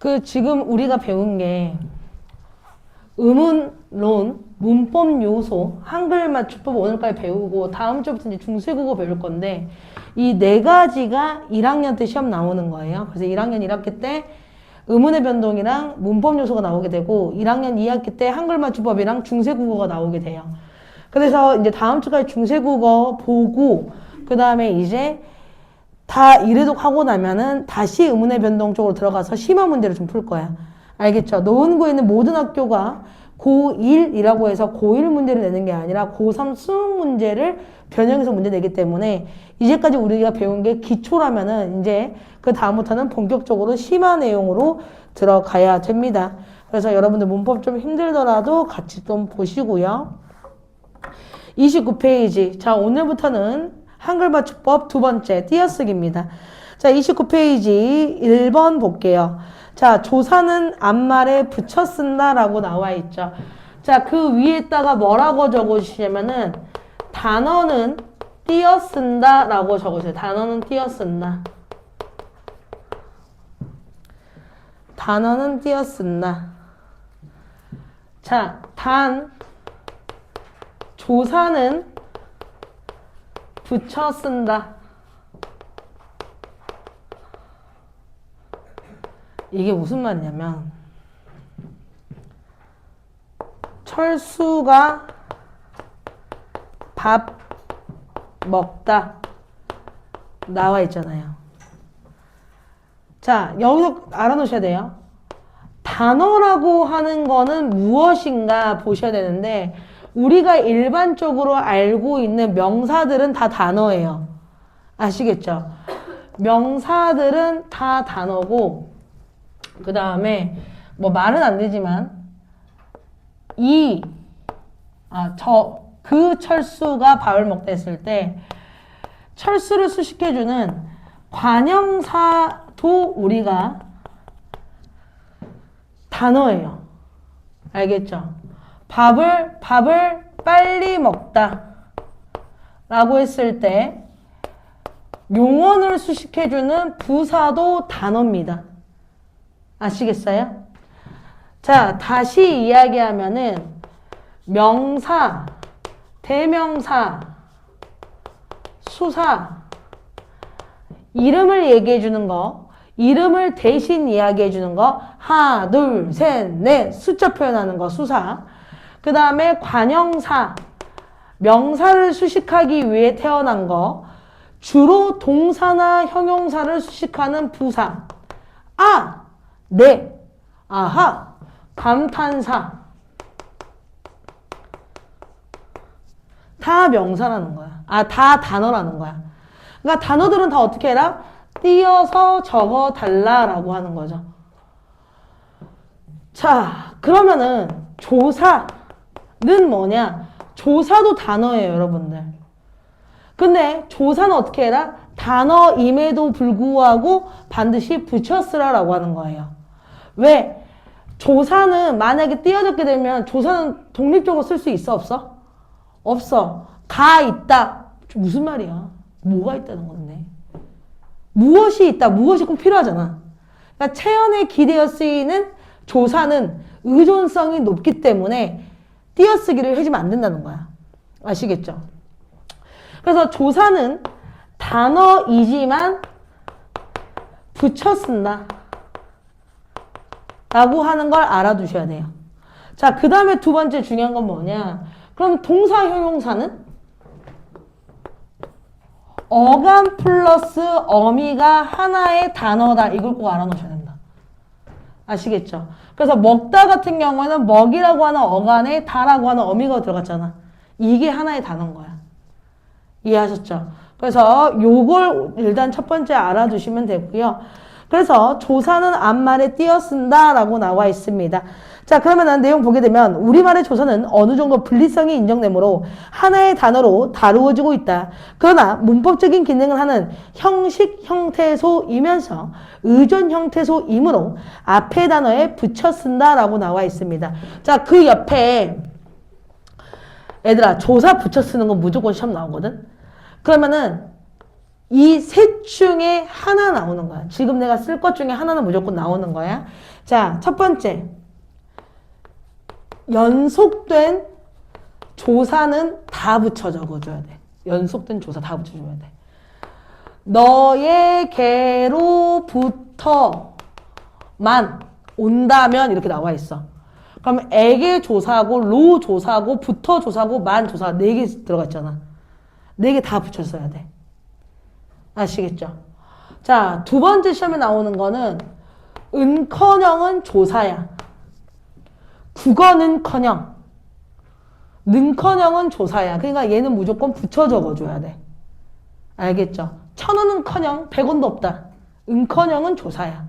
그 지금 우리가 배운 게 의문론, 문법 요소, 한글 맞춤법 오늘까지 배우고 다음 주부터 이제 중세국어 배울 건데 이 네 가지가 1학년 때 시험 나오는 거예요. 그래서 1학년 1학기 때 의문의 변동이랑 문법 요소가 나오게 되고 1학년 2학기 때 한글 맞춤법이랑 중세국어가 나오게 돼요. 그래서 이제 다음 주까지 중세국어 보고 그 다음에 이제 다 이래독 하고 나면은 다시 의문의 변동 쪽으로 들어가서 심화 문제를 좀 풀 거야. 알겠죠? 노원구에 있는 모든 학교가 고1이라고 해서 고1 문제를 내는 게 아니라 고3 수능 문제를 변형해서 문제 내기 때문에 이제까지 우리가 배운 게 기초라면은 이제 그 다음부터는 본격적으로 심화 내용으로 들어가야 됩니다. 그래서 여러분들 문법 좀 힘들더라도 같이 좀 보시고요. 29페이지. 자, 오늘부터는 한글 맞춤법 두 번째 띄어쓰기입니다. 자, 29페이지 1번 볼게요. 자, 조사는 앞말에 붙여 쓴다라고 나와 있죠. 자, 그 위에다가 뭐라고 적어주시냐면은 단어는 띄어 쓴다라고 적으세요. 단어는 띄어 쓴다. 단어는 띄어 쓴다. 자, 조사는 붙여 쓴다. 이게 무슨 말이냐면 철수가 밥 먹다 나와 있잖아요. 자, 여기서 알아놓으셔야 돼요. 단어라고 하는 거는 무엇인가 보셔야 되는데 우리가 일반적으로 알고 있는 명사들은 다 단어예요. 아시겠죠? 명사들은 다 단어고 그 다음에 뭐 말은 안 되지만 그 철수가 밥을 먹다 했을 때 철수를 수식해주는 관형사도 우리가 단어예요. 알겠죠? 밥을 빨리 먹다 라고 했을 때 용언을 수식해주는 부사도 단어입니다. 아시겠어요? 자, 다시 이야기하면은 명사, 대명사, 수사, 이름을 얘기해 주는 거, 이름을 대신 이야기해 주는 거, 하나, 둘, 셋, 넷, 숫자 표현하는 거, 수사. 그 다음에 관형사, 명사를 수식하기 위해 태어난 거, 주로 동사나 형용사를 수식하는 부사. 네, 아하, 감탄사. 다 명사라는 거야. 다 단어라는 거야. 그러니까 단어들은 다 어떻게 해라? 띄어서 적어 달라라고 하는 거죠. 자, 그러면은 조사는 뭐냐? 조사도 단어예요, 여러분들. 근데 조사는 어떻게 해라? 단어임에도 불구하고 반드시 붙여 쓰라라고 하는 거예요. 왜? 조사는 만약에 띄어졌게 되면 조사는 독립적으로 쓸 수 있어, 없어? 없어. 가 있다. 무슨 말이야? 뭐가 있다는 건데? 무엇이 있다. 무엇이 꼭 필요하잖아. 그러니까 체언에 기대어 쓰이는 조사는 의존성이 높기 때문에 띄어쓰기를 해주면 안 된다는 거야. 아시겠죠? 그래서 조사는 단어이지만 붙여 쓴다. 라고 하는 걸 알아두셔야 돼요. 자, 그 다음에 두 번째 중요한 건 뭐냐? 그럼 동사 형용사는 어감 플러스 어미가 하나의 단어다. 이걸 꼭 알아놓으셔야 된다. 아시겠죠? 그래서 먹다 같은 경우에는 먹이라고 하는 어간에 다라고 하는 어미가 들어갔잖아. 이게 하나의 단어인 거야. 이해하셨죠? 그래서 요걸 일단 첫 번째 알아두시면 되고요. 그래서 조사는 앞말에 띄어 쓴다라고 나와 있습니다. 자, 그러면은 내용 보게 되면 우리말의 조사는 어느 정도 분리성이 인정되므로 하나의 단어로 다루어지고 있다. 그러나 문법적인 기능을 하는 형식 형태소이면서 의존 형태소이므로 앞에 단어에 붙여 쓴다라고 나와 있습니다. 자, 그 옆에 얘들아 조사 붙여 쓰는 건 무조건 시험 나오거든. 그러면은 이 셋 중에 하나 나오는 거야. 지금 내가 쓸 것 중에 하나는 무조건 나오는 거야. 자, 첫 번째. 연속된 조사는 다 붙여 적어줘야 돼. 연속된 조사 다 붙여줘야 돼. 너에게로부터만 온다면 이렇게 나와 있어. 그럼 에게 조사고, 로 조사고, 부터 조사고, 만 조사 4개 들어가 있잖아. 4개 다 붙였어야 돼. 아시겠죠? 자, 두 번째 시험에 나오는 거는 은커녕은 조사야. 국어는커녕, 능커녕은 조사야. 그러니까 얘는 무조건 붙여 적어줘야 돼. 알겠죠? 1,000원은커녕 100원도 없다. 은커녕은 조사야.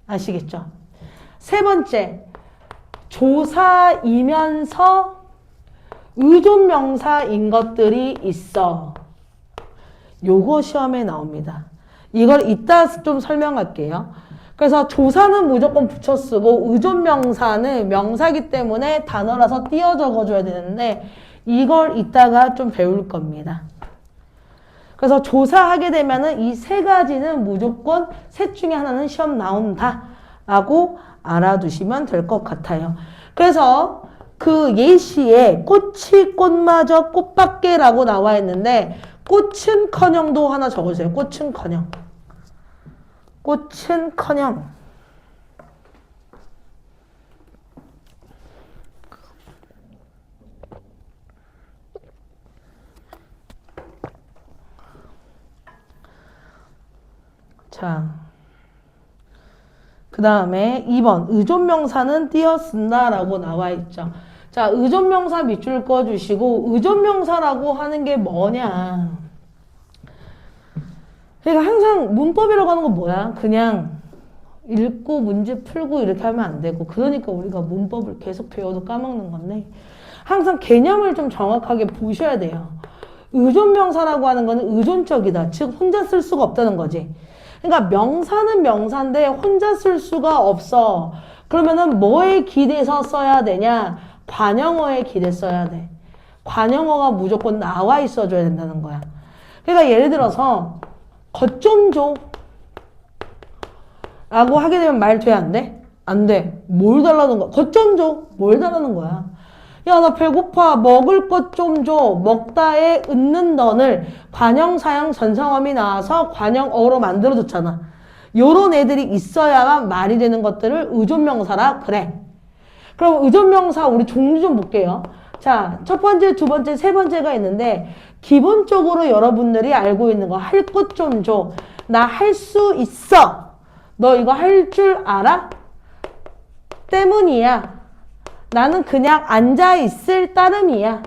아시겠죠? 세 번째, 조사이면서 의존명사인 것들이 있어. 요거 시험에 나옵니다. 이걸 이따 좀 설명할게요. 그래서 조사는 무조건 붙여 쓰고 의존명사는 명사기 때문에 단어라서 띄어 적어줘야 되는데 이걸 이따가 좀 배울 겁니다. 그래서 조사하게 되면은 이 세 가지는 무조건 셋 중에 하나는 시험 나온다 라고 알아두시면 될 것 같아요. 그래서 그 예시에 꽃이 꽃마저 꽃밖에라고 나와 있는데 꽃은커녕도 하나 적어주세요. 꽃은커녕. 꽃은커녕. 자, 그 다음에 2번 의존명사는 띄어 쓴다라고 나와 있죠. 자, 의존명사 밑줄 꺼주시고 의존명사라고 하는 게 뭐냐. 그러니까 항상 문법이라고 하는 건 뭐야? 그냥 읽고 문제 풀고 이렇게 하면 안 되고 그러니까 우리가 문법을 계속 배워도 까먹는 건데 항상 개념을 좀 정확하게 보셔야 돼요. 의존명사라고 하는 거는 의존적이다. 즉 혼자 쓸 수가 없다는 거지. 그러니까 명사는 명사인데 혼자 쓸 수가 없어. 그러면은 뭐에 기대서 써야 되냐? 관형어에 기대 써야 돼. 관형어가 무조건 나와 있어줘야 된다는 거야. 그러니까 예를 들어서 것 좀 줘 라고 하게 되면 말 돼? 안 돼? 안 돼. 뭘 달라는 거야? 것 좀 줘. 뭘 달라는 거야? 야, 나 배고파. 먹을 것 좀 줘. 먹다에 은는 던을 관형사형 전상함이 나와서 관형어로 만들어줬잖아. 요런 애들이 있어야만 말이 되는 것들을 의존명사라 그래. 그럼 의존명사 우리 종류 좀 볼게요. 자, 첫 번째, 두 번째, 세 번째가 있는데 기본적으로 여러분들이 알고 있는 거 할 것 좀 줘. 나 할 수 있어. 너 이거 할 줄 알아? 때문이야. 나는 그냥 앉아있을 따름이야.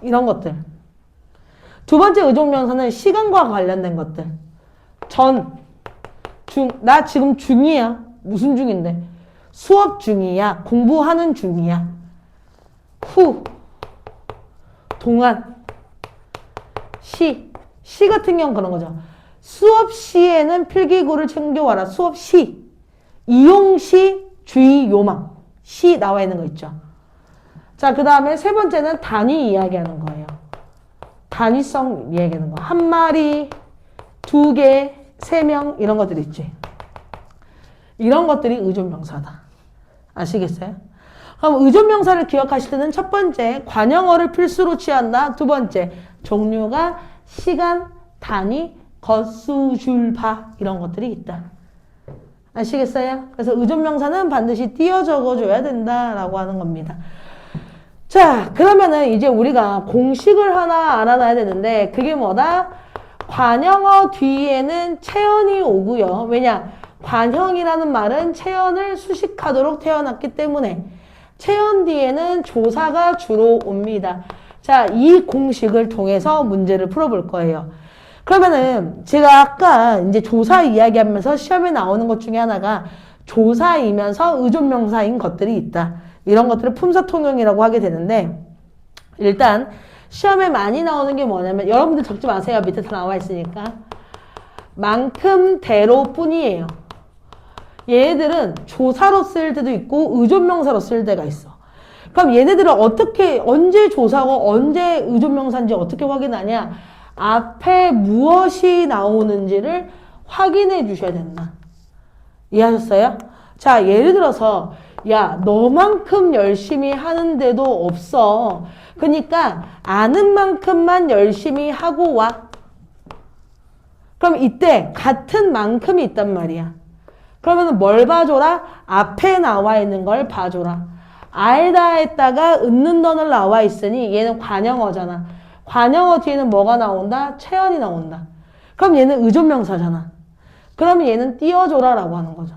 이런 것들. 두 번째 의존명사는 시간과 관련된 것들. 전, 중, 나 지금 중이야. 무슨 중인데? 수업 중이야. 공부하는 중이야. 후, 동안, 시. 시 같은 경우는 그런 거죠. 수업 시에는 필기구를 챙겨와라. 수업 시. 이용 시, 주의, 요망. 시 나와 있는 거 있죠. 자, 그 다음에 세 번째는 단위 이야기하는 거예요. 단위성 이야기하는 거. 한 마리, 두 개, 세 명 이런 것들 있지. 이런 것들이 의존명사다. 아시겠어요? 그럼 의존명사를 기억하실 때는 첫 번째, 관형어를 필수로 취한다. 두 번째, 종류가 시간, 단위, 것, 수, 줄, 바 이런 것들이 있다. 아시겠어요? 그래서 의존명사는 반드시 띄어 적어줘야 된다라고 하는 겁니다. 자, 그러면은 이제 우리가 공식을 하나 알아놔야 되는데 그게 뭐다? 관형어 뒤에는 체언이 오고요. 왜냐? 관형이라는 말은 체언을 수식하도록 태어났기 때문에 체언 뒤에는 조사가 주로 옵니다. 자, 이 공식을 통해서 문제를 풀어볼 거예요. 그러면은 제가 아까 이제 조사 이야기하면서 시험에 나오는 것 중에 하나가 조사이면서 의존명사인 것들이 있다. 이런 것들을 품사통용이라고 하게 되는데 일단 시험에 많이 나오는 게 뭐냐면 여러분들 적지 마세요. 밑에 다 나와 있으니까. 만큼 대로 뿐이에요. 얘들은 조사로 쓸 때도 있고 의존명사로 쓸 때가 있어. 그럼 얘네들은 어떻게, 언제 조사고 언제 의존명사인지 어떻게 확인하냐? 앞에 무엇이 나오는지를 확인해 주셔야 된다. 이해하셨어요? 자, 예를 들어서, 야, 너만큼 열심히 하는데도 없어. 그러니까 아는 만큼만 열심히 하고 와. 그럼 이때 같은 만큼이 있단 말이야. 그러면 뭘 봐줘라? 앞에 나와 있는 걸 봐줘라. 알다 했다가 은는던을 나와 있으니 얘는 관형어잖아. 관형어 뒤에는 뭐가 나온다? 체언이 나온다. 그럼 얘는 의존명사잖아. 그러면 얘는 띄워줘라 라고 하는 거죠.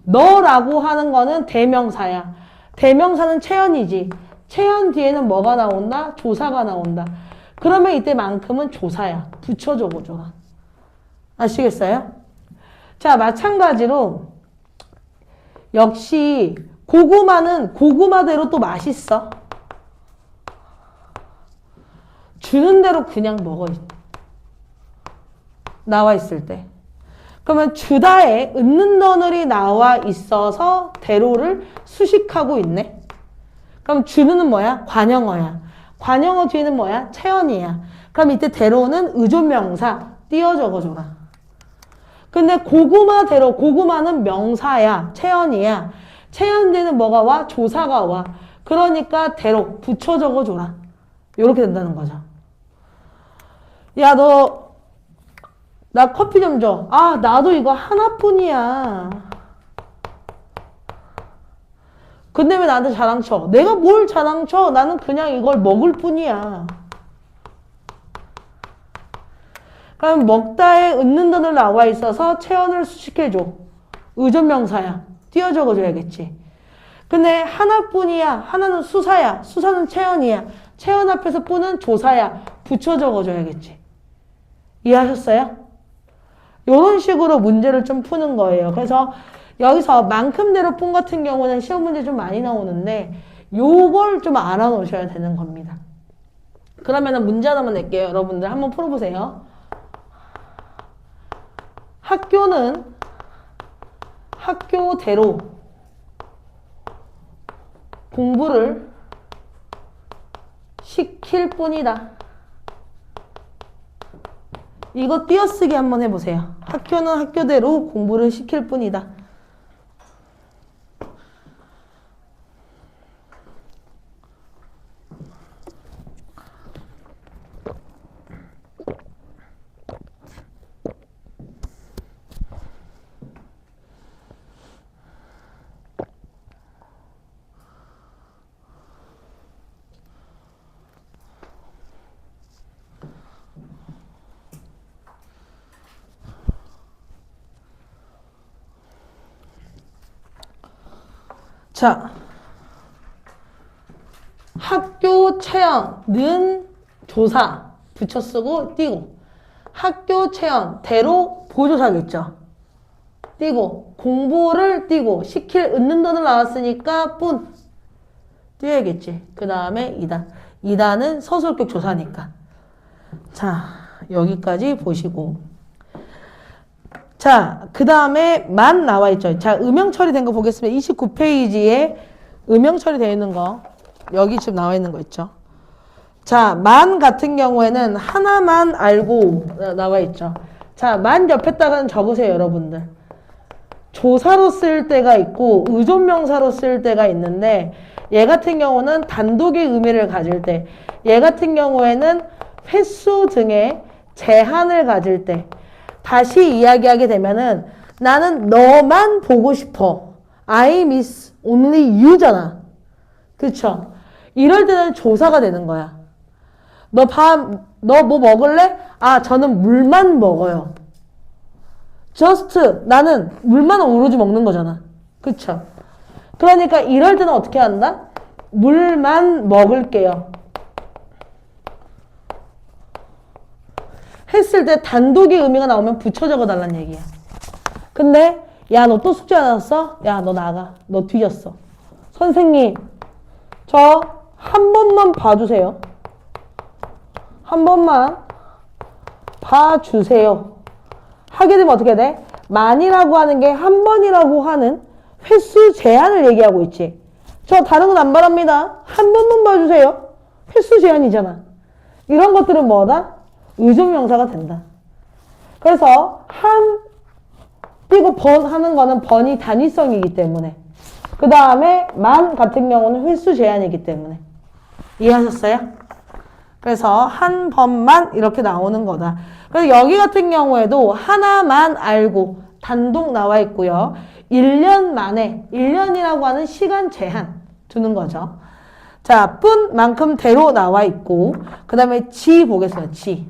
너라고 하는 거는 대명사야. 대명사는 체언이지. 체언 뒤에는 뭐가 나온다? 조사가 나온다. 그러면 이때만큼은 조사야. 붙여 적어줘라. 아시겠어요? 자, 마찬가지로 역시 고구마는 고구마대로 또 맛있어. 주는 대로 그냥 먹어. 나와 있을 때. 그러면 주다에 은는더늘이 나와 있어서 대로를 수식하고 있네. 그럼 주는 뭐야? 관형어야. 관형어 뒤에는 뭐야? 체언이야. 그럼 이때 대로는 의존명사 띄어 적어줘라. 근데 고구마대로, 고구마는 명사야. 체언이야. 체언 뒤에는 뭐가 와? 조사가 와. 그러니까 대로 붙여 적어줘라. 이렇게 된다는 거죠. 야, 나 커피 좀 줘. 아, 나도 이거 하나뿐이야. 근데 왜 나한테 자랑쳐? 내가 뭘 자랑쳐? 나는 그냥 이걸 먹을 뿐이야. 그럼 먹다에 은는던을 나와 있어서 체언을 수식해줘. 의존명사야. 띄어 적어줘야겠지. 근데 하나뿐이야. 하나는 수사야. 수사는 체언이야. 체언 앞에서 뿐은 조사야. 붙여 적어줘야겠지. 이해하셨어요? 이런 식으로 문제를 좀 푸는 거예요. 그래서 여기서 만큼대로 뿐 같은 경우는 시험 문제 좀 많이 나오는데 요걸 좀 알아놓으셔야 되는 겁니다. 그러면은 문제 하나만 낼게요. 여러분들 한번 풀어보세요. 학교는 학교대로 공부를 시킬 뿐이다. 이거 띄어쓰기 한번 해보세요. 학교는 학교대로 공부를 시킬 뿐이다. 자, 학교 체언은 조사 붙여 쓰고 띄고 학교 체언 대로 보조사겠죠. 띄고 공부를 띄고 시킬 은는던을 나왔으니까 뿐 띄어야겠지. 그 다음에 이다는 서술격 조사니까. 자, 여기까지 보시고 자, 그 다음에 만 나와 있죠. 자, 음영 처리된 거 보겠습니다. 29페이지에 음영 처리되어 있는 거 여기 지금 나와 있는 거 있죠. 자, 만 같은 경우에는 하나만 알고 나와 있죠. 자, 만 옆에다가 적으세요, 여러분들. 조사로 쓸 때가 있고 의존명사로 쓸 때가 있는데 얘 같은 경우는 단독의 의미를 가질 때, 얘 같은 경우에는 횟수 등의 제한을 가질 때 다시 이야기하게 되면은 나는 너만 보고 싶어. I miss only you잖아. 그쵸? 이럴 때는 조사가 되는 거야. 너 뭐 먹을래? 아, 저는 물만 먹어요. just 나는 물만 오로지 먹는 거잖아. 그쵸? 그러니까 이럴 때는 어떻게 한다? 물만 먹을게요. 했을 때 단독의 의미가 나오면 붙여 적어달라는 얘기야. 근데 야, 너 또 숙제 안 왔어? 야, 너 나가. 너 뒤졌어. 선생님, 저 한 번만 봐주세요. 한 번만 봐주세요. 하게 되면 어떻게 돼? 만이라고 하는 게 한 번이라고 하는 횟수 제한을 얘기하고 있지. 저 다른 건 안 바랍니다. 한 번만 봐주세요. 횟수 제한이잖아. 이런 것들은 뭐다? 의존명사가 된다. 그래서 한 띄고 번 하는 거는 번이 단위성이기 때문에, 그 다음에 만 같은 경우는 횟수 제한이기 때문에. 이해하셨어요? 그래서 한 번만 이렇게 나오는 거다. 그래서 여기 같은 경우에도 하나만 알고 단독 나와 있고요. 1년 만에, 1년이라고 하는 시간 제한 두는 거죠. 자, 뿐 만큼 대로 나와 있고, 그 다음에 지 보겠습니다. 지.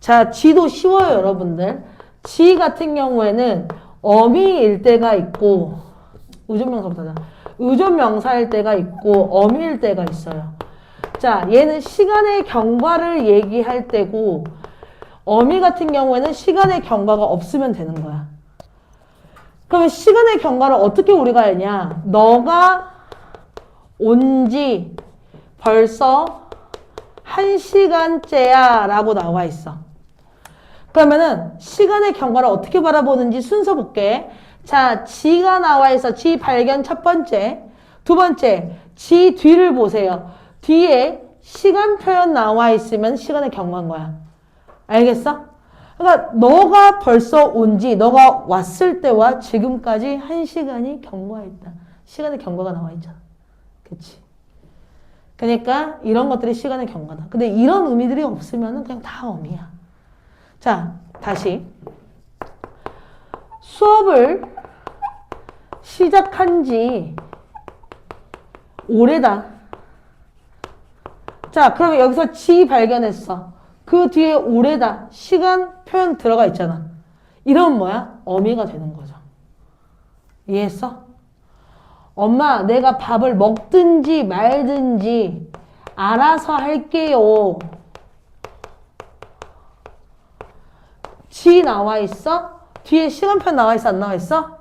자, 지도 쉬워요, 여러분들. 지 같은 경우에는 어미일 때가 있고, 의존명사부터다. 의존명사일 때가 있고, 어미일 때가 있어요. 자, 얘는 시간의 경과를 얘기할 때고, 어미 같은 경우에는 시간의 경과가 없으면 되는 거야. 그러면 시간의 경과를 어떻게 우리가 알냐? 너가 온 지 벌써 1시간째야 라고 나와 있어. 그러면은 시간의 경과를 어떻게 바라보는지 순서 볼게. 자, 지가 나와 있어. 지 발견 첫 번째. 두 번째, 지 뒤를 보세요. 뒤에 시간 표현 나와 있으면 시간의 경과인 거야. 알겠어? 그러니까 너가 벌써 온지, 너가 왔을 때와 지금까지 1시간이 경과했다. 시간의 경과가 나와 있잖아. 그치? 그러니까 이런 것들이 시간의 경과다. 근데 이런 의미들이 없으면 그냥 다 어미야. 자, 다시. 수업을 시작한 지 오래다. 자, 그러면 여기서 지 발견했어. 그 뒤에 오래다. 시간 표현 들어가 있잖아. 이러면 뭐야? 어미가 되는 거죠. 이해했어? 엄마, 내가 밥을 먹든지 말든지 알아서 할게요. 지 나와 있어? 뒤에 시간표 나와 있어? 안 나와 있어?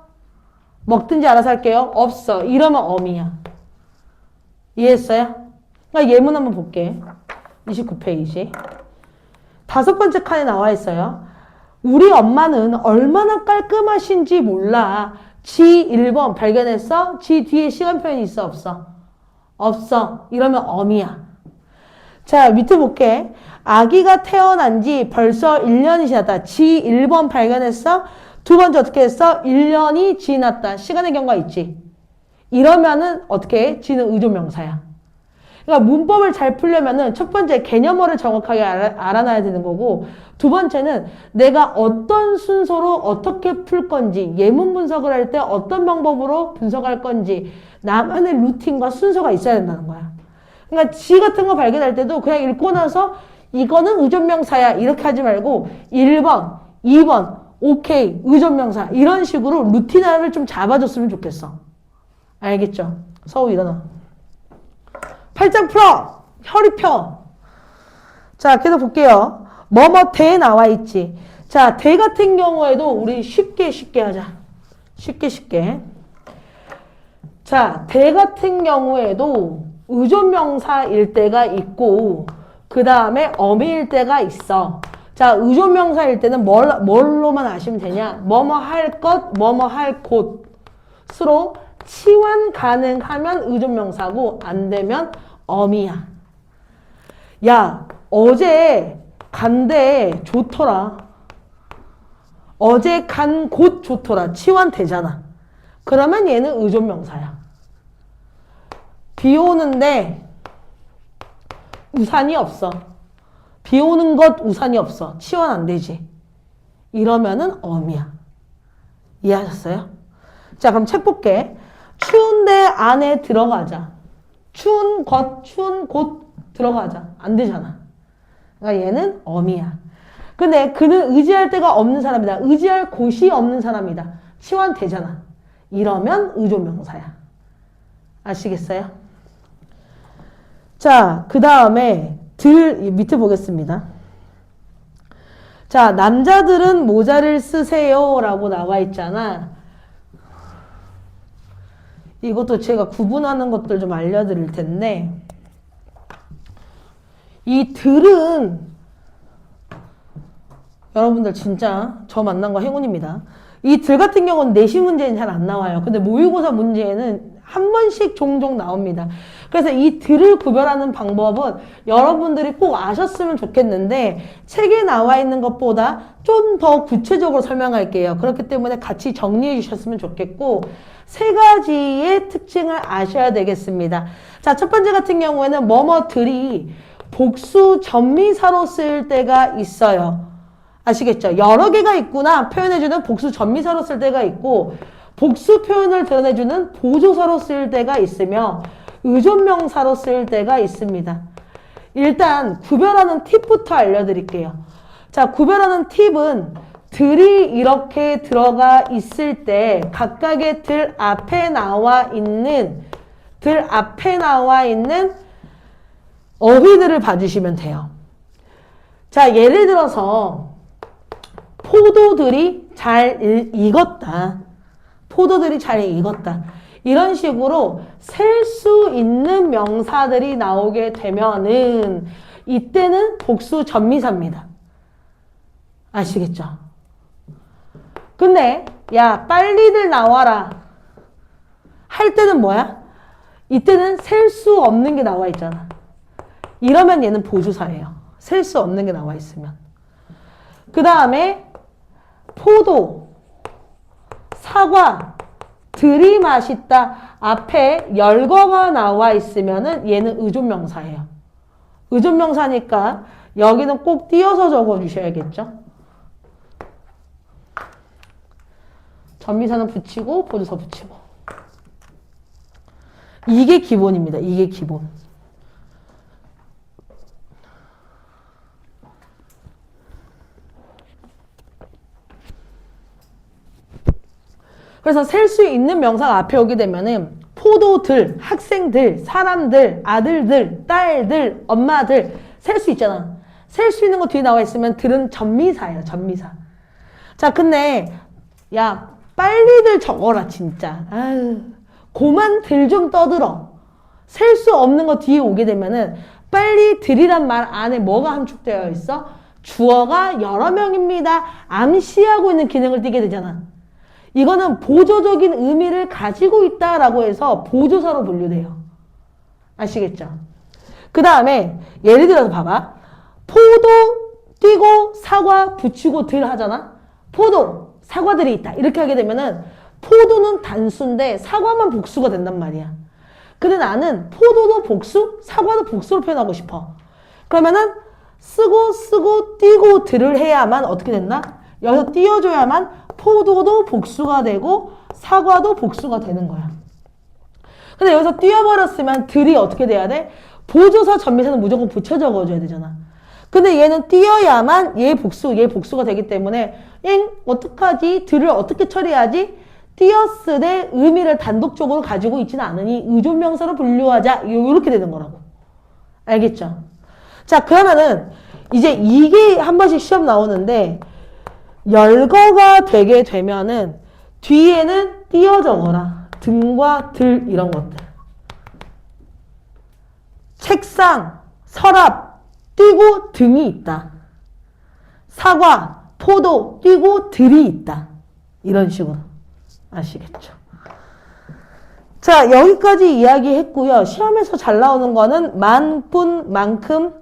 먹든지 알아서 할게요? 없어. 이러면 어미야. 이해했어요? 그러니까 예문 한번 볼게. 29페이지. 다섯 번째 칸에 나와 있어요. 우리 엄마는 얼마나 깔끔하신지 몰라. 지 1번 발견했어? 지 뒤에 시간 표현이 있어? 없어? 없어. 이러면 어미야. 자, 밑에 볼게. 아기가 태어난 지 벌써 1년이 지났다. 지 1번 발견했어? 두 번째 어떻게 했어? 1년이 지났다. 시간의 경과 있지? 이러면은 어떻게 해? 지는 의존명사야. 그러니까 문법을 잘 풀려면은 첫 번째 개념어를 정확하게 알아놔야 되는 거고, 두 번째는 내가 어떤 순서로 어떻게 풀 건지, 예문 분석을 할 때 어떤 방법으로 분석할 건지 나만의 루틴과 순서가 있어야 된다는 거야. 그러니까 지 같은 거 발견할 때도 그냥 읽고 나서 이거는 의존명사야 이렇게 하지 말고 1번, 2번, 오케이, 의존명사 이런 식으로 루틴화를 좀 잡아줬으면 좋겠어. 알겠죠? 서우 일어나. 팔짱 풀어! 허리 펴! 자, 계속 볼게요. 뭐뭐 대 나와 있지. 자, 대 같은 경우에도 우리 쉽게 하자. 쉽게. 자, 대 같은 경우에도 의존명사일 때가 있고, 그 다음에 어미일 때가 있어. 자, 의존명사일 때는 뭘로만 아시면 되냐? 뭐뭐 할 것, 뭐뭐 할 곳으로 치환 가능하면 의존명사고, 안 되면 어미야. 야, 어제 간데 좋더라. 어제 간 곳 좋더라. 치환 되잖아. 그러면 얘는 의존명사야. 비 오는데 우산이 없어. 비 오는 것 우산이 없어. 치환 안 되지. 이러면은 어미야. 이해하셨어요? 자, 그럼 책 볼게. 추운데 안에 들어가자. 추운 곳 들어가자. 안 되잖아. 그러니까 얘는 어미야. 근데 그는 의지할 데가 없는 사람이다. 의지할 곳이 없는 사람이다. 치환 되잖아. 이러면 의존명사야. 아시겠어요? 자, 그 다음에 밑에 보겠습니다. 자, 남자들은 모자를 쓰세요 라고 나와 있잖아. 이것도 제가 구분하는 것들 좀 알려드릴 텐데, 이 들은 여러분들 진짜 저 만난 거 행운입니다. 이 들 같은 경우는 내신 문제는 잘 안 나와요. 근데 모의고사 문제에는 한 번씩 종종 나옵니다. 그래서 이 들을 구별하는 방법은 여러분들이 꼭 아셨으면 좋겠는데 책에 나와 있는 것보다 좀 더 구체적으로 설명할게요. 그렇기 때문에 같이 정리해 주셨으면 좋겠고 세 가지의 특징을 아셔야 되겠습니다. 자, 첫 번째 같은 경우에는 뭐뭐들이 복수 전미사로 쓸 때가 있어요. 아시겠죠? 여러 개가 있구나 표현해주는 복수 전미사로 쓸 때가 있고 복수 표현을 드러내주는 보조사로 쓸 때가 있으며 의존명사로 쓸 때가 있습니다. 일단 구별하는 팁부터 알려드릴게요. 자, 구별하는 팁은 들이 이렇게 들어가 있을 때 각각의 들 앞에 나와 있는 어휘들을 봐주시면 돼요. 자, 예를 들어서 포도들이 잘 익었다. 포도들이 잘 익었다. 이런 식으로 셀 수 있는 명사들이 나오게 되면은 이때는 복수 전미사입니다. 아시겠죠? 근데 야 빨리들 나와라 할 때는 뭐야? 이때는 셀 수 없는 게 나와 있잖아. 이러면 얘는 보조사예요. 셀 수 없는 게 나와 있으면. 그 다음에 포도, 사과, 들이마시다 앞에 열거가 나와 있으면은 얘는 의존명사예요. 의존명사니까 여기는 꼭 띄어서 적어주셔야겠죠. 전미사는 붙이고 보조사 붙이고. 이게 기본입니다. 이게 기본. 그래서 셀 수 있는 명사가 앞에 오게 되면은 포도들, 학생들, 사람들, 아들들, 딸들, 엄마들 셀 수 있잖아. 셀 수 있는 거 뒤에 나와 있으면 들은 전미사예요. 전미사. 자, 근데 야 빨리들 적어라 진짜. 아유, 고만 들 좀 떠들어. 셀 수 없는 거 뒤에 오게 되면은 빨리 들이란 말 안에 뭐가 함축되어 있어? 주어가 여러 명입니다. 암시하고 있는 기능을 띠게 되잖아. 이거는 보조적인 의미를 가지고 있다라고 해서 보조사로 분류돼요. 아시겠죠? 그 다음에 예를 들어서 봐봐. 포도 띄고 사과 붙이고 들 하잖아. 포도, 사과들이 있다. 이렇게 하게 되면은 포도는 단수인데 사과만 복수가 된단 말이야. 근데 나는 포도도 복수, 사과도 복수로 표현하고 싶어. 그러면은 쓰고 띄고 들을 해야만 어떻게 된다? 여기서 띄워줘야만 포도도 복수가 되고 사과도 복수가 되는 거야. 근데 여기서 띄워버렸으면 들이 어떻게 돼야 돼? 보조사 전미사는 무조건 붙여 적어줘야 되잖아. 근데 얘는 띄어야만 얘 복수가 되기 때문에 어떡하지? 들을 어떻게 처리하지? 띄었으되 의미를 단독적으로 가지고 있지는 않으니 의존명사로 분류하자. 이렇게 되는 거라고. 알겠죠? 자, 그러면은 이제 이게 한 번씩 시험 나오는데 열거가 되게 되면은 뒤에는 띄어 적어라. 등과 들 이런 것들. 책상, 서랍, 띄고 등이 있다. 사과, 포도, 띄고 들이 있다. 이런 식으로. 아시겠죠? 자, 여기까지 이야기했고요. 시험에서 잘 나오는 거는 만, 뿐, 만큼,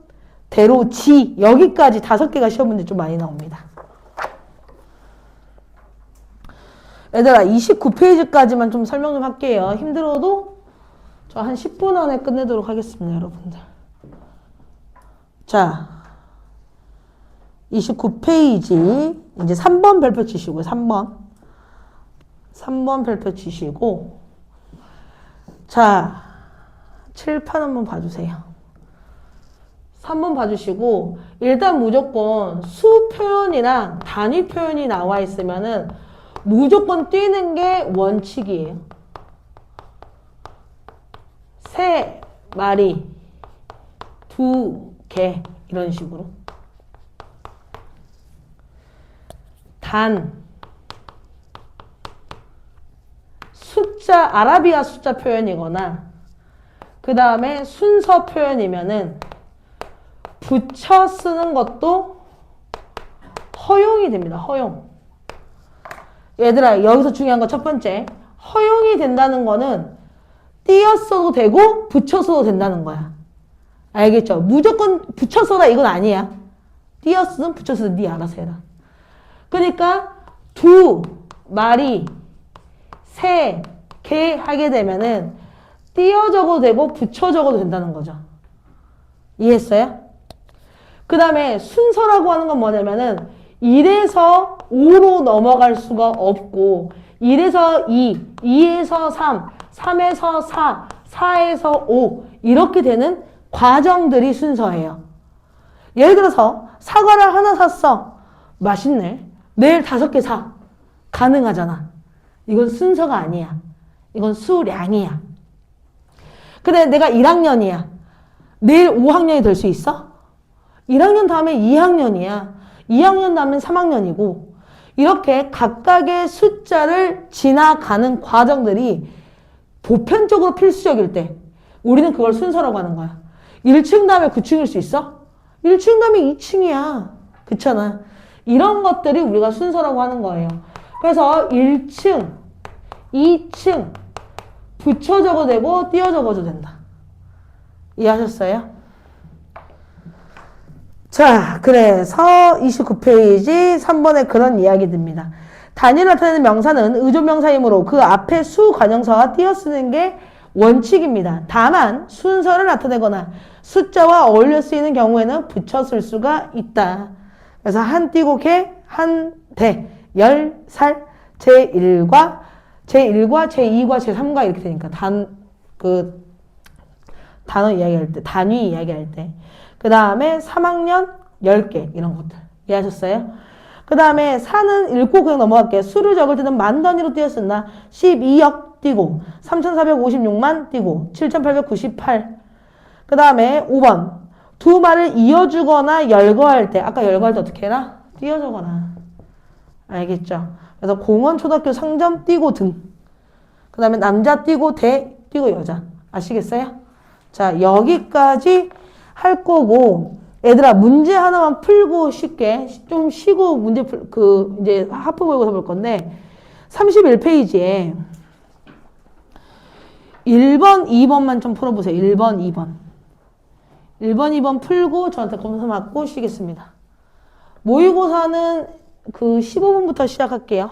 대로, 지 여기까지 5개가 시험 문제 좀 많이 나옵니다. 얘들아 29페이지까지만 좀 설명 좀 할게요. 힘들어도 저 한 10분 안에 끝내도록 하겠습니다. 여러분들. 자 29페이지 이제 3번 별표 치시고요. 3번 별표 치시고 자 7판 한번 봐주세요. 3번 봐주시고 일단 무조건 수 표현이랑 단위 표현이 나와 있으면은 무조건 띄는 게 원칙이에요. 세 마리, 2개 이런 식으로. 단, 숫자, 아라비아 숫자 표현이거나 그 다음에 순서 표현이면은 붙여 쓰는 것도 허용이 됩니다. 허용. 얘들아, 여기서 중요한 거 첫 번째. 허용이 된다는 거는 띄었어도 되고 붙였어도 된다는 거야. 알겠죠? 무조건 붙였어라 이건 아니야. 띄었으든 붙였으든 네 알아서 해라. 그러니까 두 마리, 세 개 하게 되면은 띄어 적어도 되고 붙여 적어도 된다는 거죠. 이해했어요? 그 다음에 순서라고 하는 건 뭐냐면은 1에서 5로 넘어갈 수가 없고 1에서 2, 2에서 3, 3에서 4, 4에서 5 이렇게 되는 과정들이 순서예요. 예를 들어서 사과를 하나 샀어. 맛있네. 내일 5개 사. 가능하잖아. 이건 순서가 아니야. 이건 수량이야. 근데 내가 1학년이야. 내일 5학년이 될 수 있어? 1학년 다음에 2학년이야. 2학년 다음엔 3학년이고 이렇게 각각의 숫자를 지나가는 과정들이 보편적으로 필수적일 때 우리는 그걸 순서라고 하는 거야. 1층 다음에 9층일 수 있어? 1층 다음에 2층이야. 그렇잖아. 이런 것들이 우리가 순서라고 하는 거예요. 그래서 1층, 2층 붙여 적어도 되고 띄어 적어도 된다. 이해하셨어요? 자, 그래서 29페이지 3번에 그런 이야기 듭니다. 단위를 나타내는 명사는 의존명사이므로 그 앞에 수 관형사와 띄어 쓰는 게 원칙입니다. 다만 순서를 나타내거나 숫자와 어울려 쓰이는 경우에는 붙여 쓸 수가 있다. 그래서 한 띄고 개, 한 대, 10살, 제1과 제2과 제3과 이렇게 되니까 단어 이야기할 때, 단위 이야기할 때. 그 다음에 3학년 10개 이런 것들 이해하셨어요? 그 다음에 사는 읽고 그냥 넘어갈게요. 수를 적을 때는 만 단위로 띄어 쓴다. 12억 띄고 3,456만 띄고 7,898. 그 다음에 5번 두 말을 이어주거나 열거할 때 아까 열거할 때 어떻게 해라? 띄어 적어라. 알겠죠? 그래서 공원, 초등학교, 상점 띄고 등. 그 다음에 남자 띄고 대 띄고 여자. 아시겠어요? 자, 여기까지 할 거고, 얘들아, 문제 하나만 풀고 쉽게, 좀 쉬고 문제 이제 하프 모의고사 볼 건데, 31페이지에 1번, 2번만 좀 풀어보세요. 1번, 2번. 1번, 2번 풀고 저한테 검사 맞고 쉬겠습니다. 모의고사는 그 15분부터 시작할게요.